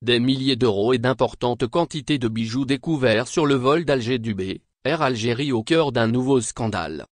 des milliers d'euros et d'importantes quantités de bijoux découverts sur le vol d'Alger Dubaï, Air Algérie au cœur d'un nouveau scandale.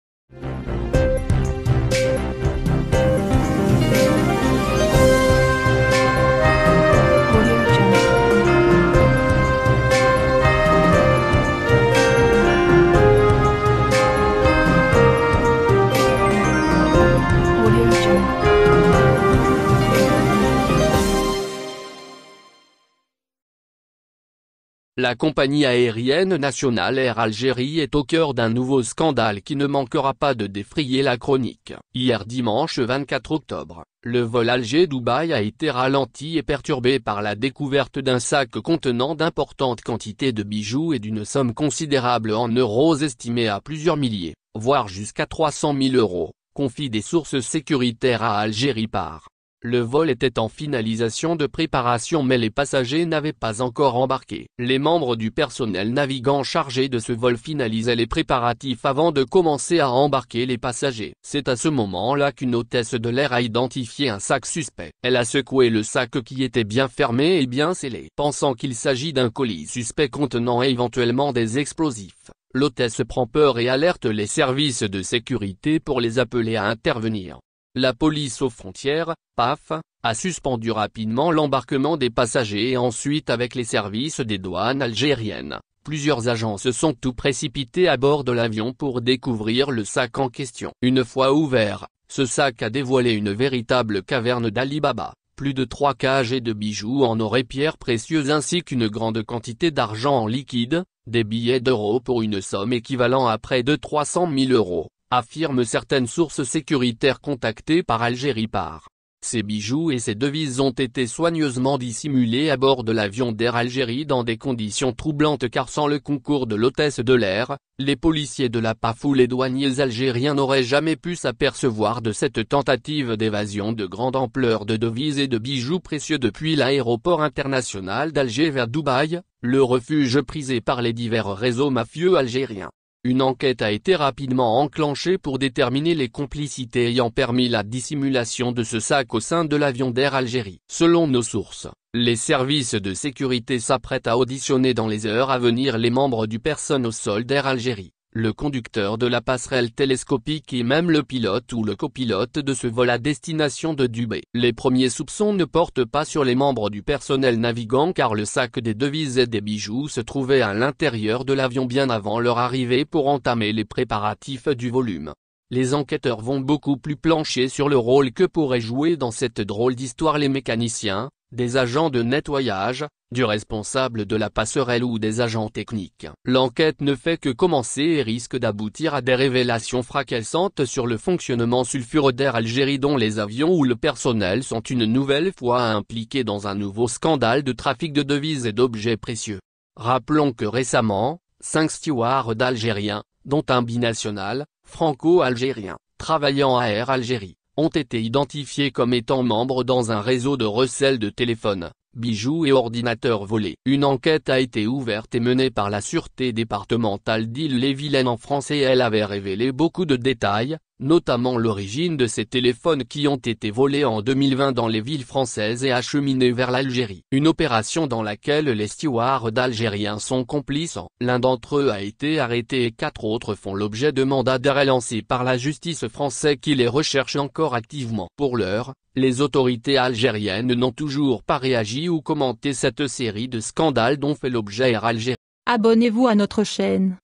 La compagnie aérienne nationale Air Algérie est au cœur d'un nouveau scandale qui ne manquera pas de défrayer la chronique. Hier dimanche 24 octobre, le vol Alger-Dubaï a été ralenti et perturbé par la découverte d'un sac contenant d'importantes quantités de bijoux et d'une somme considérable en euros estimée à plusieurs milliers, voire jusqu'à 300 000 euros, confient des sources sécuritaires à Algérie par. Le vol était en finalisation de préparation mais les passagers n'avaient pas encore embarqué. Les membres du personnel navigant chargés de ce vol finalisaient les préparatifs avant de commencer à embarquer les passagers. C'est à ce moment-là qu'une hôtesse de l'air a identifié un sac suspect. Elle a secoué le sac qui était bien fermé et bien scellé. Pensant qu'il s'agit d'un colis suspect contenant éventuellement des explosifs, l'hôtesse prend peur et alerte les services de sécurité pour les appeler à intervenir. La police aux frontières, PAF, a suspendu rapidement l'embarquement des passagers et ensuite avec les services des douanes algériennes, plusieurs agents se sont tout précipités à bord de l'avion pour découvrir le sac en question. Une fois ouvert, ce sac a dévoilé une véritable caverne d'Ali Baba, plus de 3 kg de bijoux en or et pierres précieuses ainsi qu'une grande quantité d'argent en liquide, des billets d'euros pour une somme équivalent à près de 300 000 euros. Affirment certaines sources sécuritaires contactées par Algérie par. Ces bijoux et ces devises ont été soigneusement dissimulés à bord de l'avion d'Air Algérie dans des conditions troublantes car sans le concours de l'hôtesse de l'air, les policiers de la PAF ou les douaniers algériens n'auraient jamais pu s'apercevoir de cette tentative d'évasion de grande ampleur de devises et de bijoux précieux depuis l'aéroport international d'Alger vers Dubaï, le refuge prisé par les divers réseaux mafieux algériens. Une enquête a été rapidement enclenchée pour déterminer les complicités ayant permis la dissimulation de ce sac au sein de l'avion d'Air Algérie. Selon nos sources, les services de sécurité s'apprêtent à auditionner dans les heures à venir les membres du personnel au sol d'Air Algérie, le conducteur de la passerelle télescopique et même le pilote ou le copilote de ce vol à destination de Dubaï. Les premiers soupçons ne portent pas sur les membres du personnel navigant car le sac des devises et des bijoux se trouvait à l'intérieur de l'avion bien avant leur arrivée pour entamer les préparatifs du volume. Les enquêteurs vont beaucoup plus plancher sur le rôle que pourraient jouer dans cette drôle d'histoire les mécaniciens, des agents de nettoyage, du responsable de la passerelle ou des agents techniques. L'enquête ne fait que commencer et risque d'aboutir à des révélations fracassantes sur le fonctionnement sulfureux d'Air Algérie dont les avions ou le personnel sont une nouvelle fois impliqués dans un nouveau scandale de trafic de devises et d'objets précieux. Rappelons que récemment, 5 stewards algériens, dont un binational, franco-algérien, travaillant à Air Algérie, ont été identifiés comme étant membres dans un réseau de recel de téléphones, bijoux et ordinateurs volés. Une enquête a été ouverte et menée par la sûreté départementale d'Ille-et-Vilaine en France et elle avait révélé beaucoup de détails, notamment l'origine de ces téléphones qui ont été volés en 2020 dans les villes françaises et acheminés vers l'Algérie. Une opération dans laquelle les stewards algériens sont complices. L'un d'entre eux a été arrêté et 4 autres font l'objet de mandats d'arrêt lancés par la justice française qui les recherche encore activement. Pour l'heure, les autorités algériennes n'ont toujours pas réagi ou commenté cette série de scandales dont fait l'objet Air Algérie. Abonnez-vous à notre chaîne.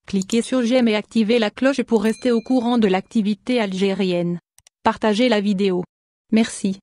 Cliquez sur j'aime et activez la cloche pour rester au courant de l'activité algérienne. Partagez la vidéo. Merci.